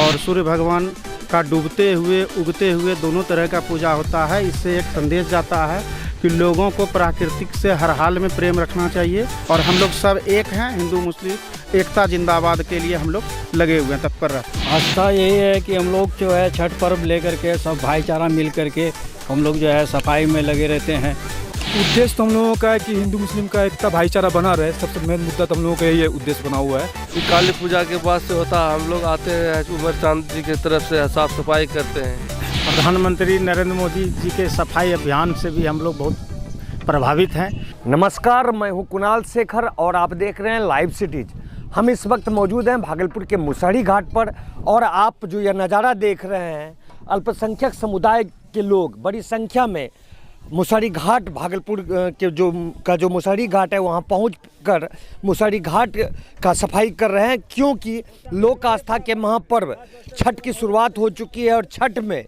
और सूर्य भगवान का डूबते हुए उगते हुए दोनों तरह का पूजा होता है। इससे एक संदेश जाता है कि लोगों को प्राकृतिक से हर हाल में प्रेम रखना चाहिए और हम लोग सब एक हैं। हिंदू मुस्लिम एकता जिंदाबाद के लिए हम लोग लगे हुए हैं, तत्पर रहते हैं। आस्था यही है कि हम लोग जो है छठ पर्व लेकर के सब भाईचारा मिल करके हम लोग जो है सफाई में लगे रहते हैं। उद्देश्य तो हम लोगों का है कि हिंदू मुस्लिम का एकता भाईचारा बना रहे। सबसे मेन मुद्दा तो हम लोगों का ये उद्देश्य बना हुआ है। काली पूजा के बाद से होता है, हम लोग आते हैं उमर चांद जी की तरफ से साफ सफाई करते हैं। प्रधानमंत्री नरेंद्र मोदी जी के सफाई अभियान से भी हम लोग बहुत प्रभावित हैं। नमस्कार, मैं हूं कुणाल शेखर और आप देख रहे हैं लाइव सिटीज। हम इस वक्त मौजूद हैं भागलपुर के मुसहरी घाट पर और आप जो यह नज़ारा देख रहे हैं, अल्पसंख्यक समुदाय के लोग बड़ी संख्या में मुसहरी घाट भागलपुर के जो मुसहरी घाट है वहाँ पहुंचकर मुसहरी घाट का सफाई कर रहे हैं, क्योंकि लोक आस्था के महापर्व छठ की शुरुआत हो चुकी है और छठ में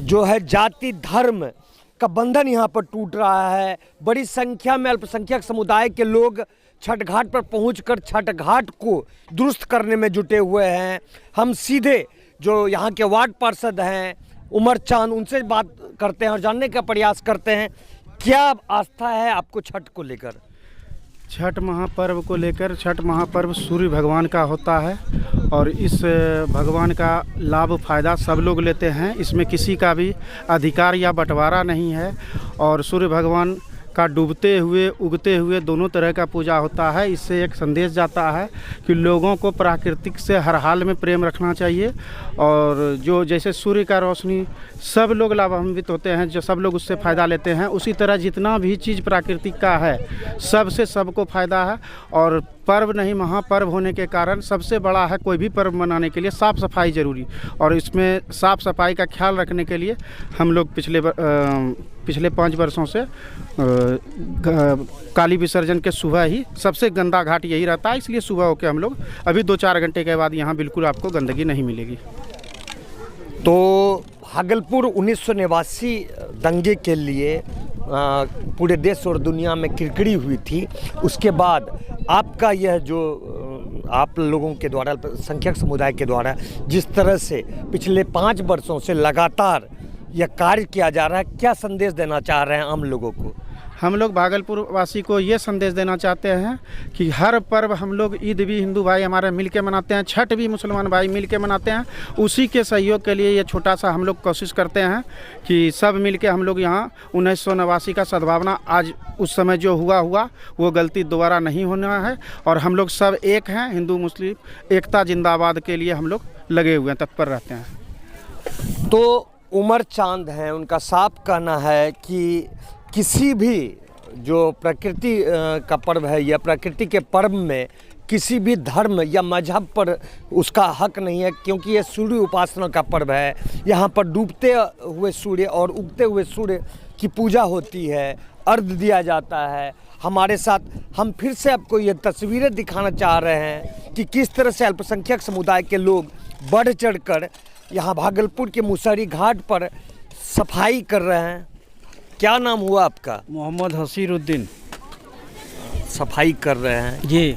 जो है जाति धर्म का बंधन यहाँ पर टूट रहा है। बड़ी संख्या में अल्पसंख्यक समुदाय के लोग छठ घाट पर पहुंचकर छठ घाट को दुरुस्त करने में जुटे हुए हैं। हम सीधे जो यहाँ के वार्ड पार्षद हैं उमर चांद, उनसे बात करते हैं और जानने का प्रयास करते हैं क्या आस्था है आपको छठ को लेकर। छठ महापर्व को लेकर, छठ महापर्व सूर्य भगवान का होता है और इस भगवान का लाभ फ़ायदा सब लोग लेते हैं। इसमें किसी का भी अधिकार या बंटवारा नहीं है और सूर्य भगवान का डूबते हुए उगते हुए दोनों तरह का पूजा होता है। इससे एक संदेश जाता है कि लोगों को प्राकृतिक से हर हाल में प्रेम रखना चाहिए और जो जैसे सूर्य का रोशनी सब लोग लाभान्वित होते हैं, जो सब लोग उससे फ़ायदा लेते हैं, उसी तरह जितना भी चीज़ प्राकृतिक का है सबसे सबको फ़ायदा है। और पर्व नहीं महापर्व होने के कारण सबसे बड़ा है कोई भी पर्व मनाने के लिए साफ़ सफाई ज़रूरी, और इसमें साफ़ सफाई का ख्याल रखने के लिए हम लोग पिछले 5 वर्षों से काली विसर्जन के सुबह ही सबसे गंदा घाट यही रहता है, इसलिए सुबह होकर हम लोग अभी 2-4 घंटे के बाद यहाँ बिल्कुल आपको गंदगी नहीं मिलेगी। तो भागलपुर 1989 दंगे के लिए पूरे देश और दुनिया में किरकिरी हुई थी। उसके बाद आपका यह जो आप लोगों के द्वारा अल्पसंख्यक समुदाय के द्वारा जिस तरह से पिछले 5 वर्षों से लगातार यह कार्य किया जा रहा है, क्या संदेश देना चाह रहे हैं आम लोगों को। हम लोग भागलपुर वासी को ये संदेश देना चाहते हैं कि हर पर्व हम लोग, ईद भी हिंदू भाई हमारे मिल के मनाते हैं, छठ भी मुसलमान भाई मिल के मनाते हैं। उसी के सहयोग के लिए ये छोटा सा हम लोग कोशिश करते हैं कि सब मिल के हम लोग यहाँ 1989 का सद्भावना आज उस समय जो हुआ वो गलती दोबारा नहीं होना है और हम लोग सब एक हैं। हिंदू मुस्लिम एकता जिंदाबाद के लिए हम लोग लगे हुए हैं, तत्पर रहते हैं। तो उमर चांद हैं, उनका साफ कहना है कि किसी भी जो प्रकृति का पर्व है या प्रकृति के पर्व में किसी भी धर्म या मजहब पर उसका हक नहीं है, क्योंकि ये सूर्य उपासना का पर्व है। यहाँ पर डूबते हुए सूर्य और उगते हुए सूर्य की पूजा होती है, अर्घ्य दिया जाता है। हमारे साथ हम फिर से आपको ये तस्वीरें दिखाना चाह रहे हैं कि किस तरह से अल्पसंख्यक समुदाय के लोग बढ़ चढ़कर यहाँ भागलपुर के मुसहरी घाट पर सफाई कर रहे हैं। क्या नाम हुआ आपका। मोहम्मद हसीरुद्दीन। सफाई कर रहे हैं जी।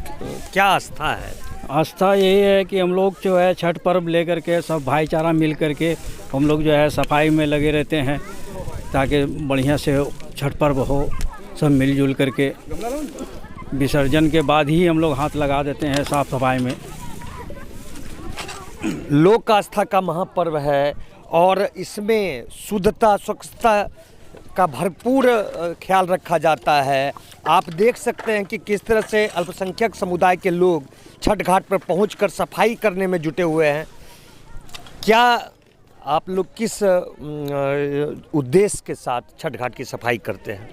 क्या आस्था है। आस्था यही है कि हम लोग जो है छठ पर्व लेकर के सब भाईचारा मिल करके हम लोग जो है सफाई में लगे रहते हैं ताकि बढ़िया से छठ पर्व हो। सब मिलजुल करके विसर्जन के बाद ही हम लोग हाथ लगा देते हैं साफ़ सफाई में। लोक आस्था का महापर्व है और इसमें शुद्धता स्वच्छता का भरपूर ख्याल रखा जाता है। आप देख सकते हैं कि किस तरह से अल्पसंख्यक समुदाय के लोग छठ घाट पर पहुंचकर सफाई करने में जुटे हुए हैं। क्या आप लोग किस उद्देश्य के साथ छठ घाट की सफाई करते हैं।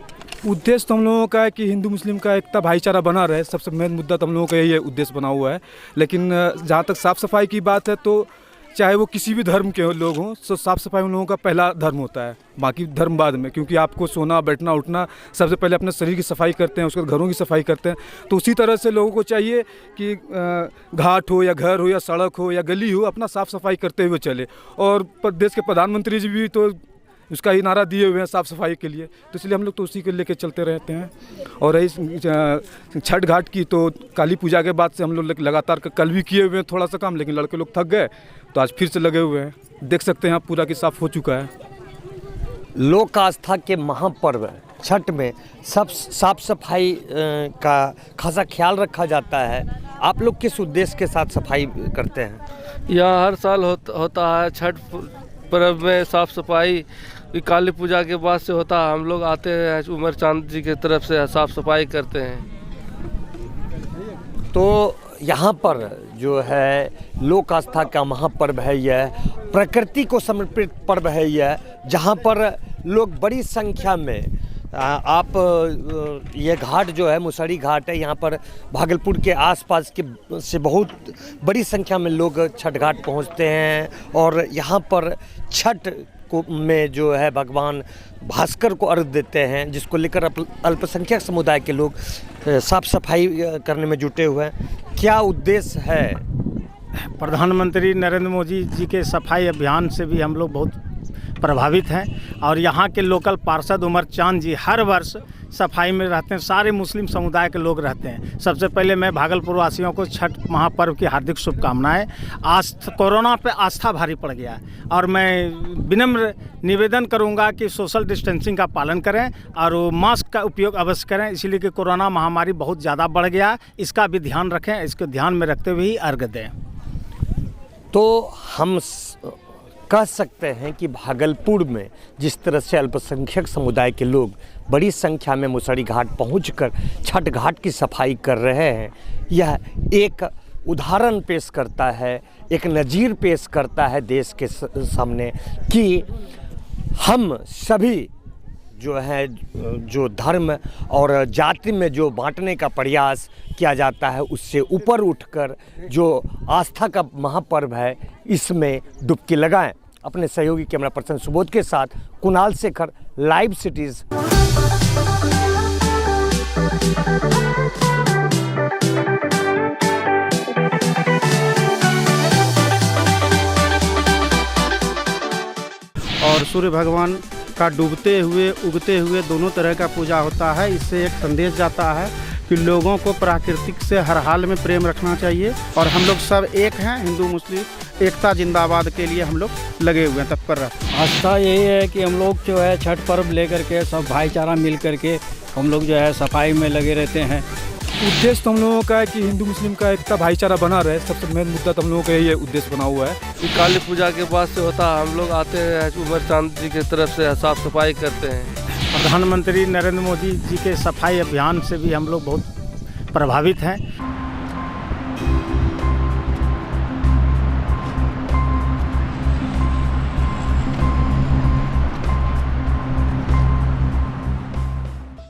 उद्देश्य तो हम लोगों का है कि हिंदू मुस्लिम का एकता भाईचारा बना रहे। सबसे मेन मुद्दा तो हम लोगों का यही उद्देश्य बना हुआ है। लेकिन जहाँ तक साफ़ सफाई की बात है तो चाहे वो किसी भी धर्म के लोग हों, तो साफ़ सफाई उन लोगों का पहला धर्म होता है, बाकी धर्म बाद में। क्योंकि आपको सोना बैठना उठना सबसे पहले अपने शरीर की सफाई करते हैं, उसके बाद घरों की सफाई करते हैं। तो उसी तरह से लोगों को चाहिए कि घाट हो या घर हो या सड़क हो या गली हो, अपना साफ़ सफाई करते हुए चले। और देश के प्रधानमंत्री जी भी तो उसका ही नारा दिए हुए हैं साफ़ सफाई के लिए, तो इसलिए हम लोग तो उसी को लेके चलते रहते हैं। और रही छठ घाट की, तो काली पूजा के बाद से हम लोग लगातार कल भी किए हुए हैं थोड़ा सा काम, लेकिन लड़के लोग थक गए तो आज फिर से लगे हुए हैं। देख सकते हैं आप पूरा कि साफ हो चुका है। लोक आस्था के महापर्व छठ में सब साफ सफाई का खासा ख्याल रखा जाता है। आप लोग किस उद्देश्य के साथ सफाई करते हैं? यहाँ हर साल होता है छठ पर्व में साफ सफाई। काली पूजा के बाद से होता है, हम लोग आते हैं उमर चांद जी की तरफ से साफ सफाई करते हैं। तो यहाँ पर जो है लोक आस्था का महापर्व है, यह प्रकृति को समर्पित पर्व है यह, जहाँ पर लोग बड़ी संख्या में आप ये घाट जो है मुसहरी घाट है, यहाँ पर भागलपुर के आसपास के से बहुत बड़ी संख्या में लोग छठ घाट पहुँचते हैं और यहाँ पर छठ को में जो है भगवान भास्कर को अर्घ देते हैं, जिसको लेकर अल्पसंख्यक समुदाय के लोग साफ सफाई करने में जुटे हुए हैं। क्या उद्देश्य है? प्रधानमंत्री नरेंद्र मोदी जी के सफाई अभियान से भी हम लोग बहुत प्रभावित हैं और यहाँ के लोकल पार्षद उमर चांद जी हर वर्ष सफाई में रहते हैं। सारे मुस्लिम समुदाय के लोग रहते हैं। सबसे पहले मैं भागलपुर वासियों को छठ महापर्व की हार्दिक शुभकामनाएं। आज कोरोना पे आस्था भारी पड़ गया है और मैं विनम्र निवेदन करूंगा कि सोशल डिस्टेंसिंग का पालन करें और मास्क का उपयोग अवश्य करें, इसलिए कि कोरोना महामारी बहुत ज़्यादा बढ़ गया है। इसका भी ध्यान रखें, इसको ध्यान में रखते हुए ही अर्घ दें। तो हम कह सकते हैं कि भागलपुर में जिस तरह से अल्पसंख्यक समुदाय के लोग बड़ी संख्या में मुसहरी घाट पहुंचकर छठ घाट की सफाई कर रहे हैं, यह एक उदाहरण पेश करता है, एक नज़ीर पेश करता है देश के सामने कि हम सभी जो है जो धर्म और जाति में जो बांटने का प्रयास किया जाता है, उससे ऊपर उठकर जो आस्था का महापर्व है इसमें डुबकी लगाएं। अपने सहयोगी कैमरा पर्सन सुबोध के साथ कुणाल शेखर, लाइव सिटीज़। और सूर्य भगवान का डूबते हुए उगते हुए दोनों तरह का पूजा होता है। इससे एक संदेश जाता है कि लोगों को प्राकृतिक से हर हाल में प्रेम रखना चाहिए और हम लोग सब एक हैं। हिंदू मुस्लिम एकता जिंदाबाद के लिए हम लोग लगे हुए हैं, तत्पर रहते हैं। आस्था यही है कि हम लोग जो है छठ पर्व लेकर के सब भाईचारा मिल करके हम लोग जो है सफाई में लगे रहते हैं। उद्देश्य तो हम लोगों का है कि हिंदू मुस्लिम का एकता भाईचारा बना रहे। सबसे मेन मुद्दा तो हम लोगों का यही उद्देश्य बना हुआ है। काली पूजा के बाद से होता है, हम लोग आते हैं उमर चांद जी की तरफ से साफ सफाई करते हैं। प्रधानमंत्री नरेंद्र मोदी जी के सफाई अभियान से भी हम लोग बहुत प्रभावित हैं।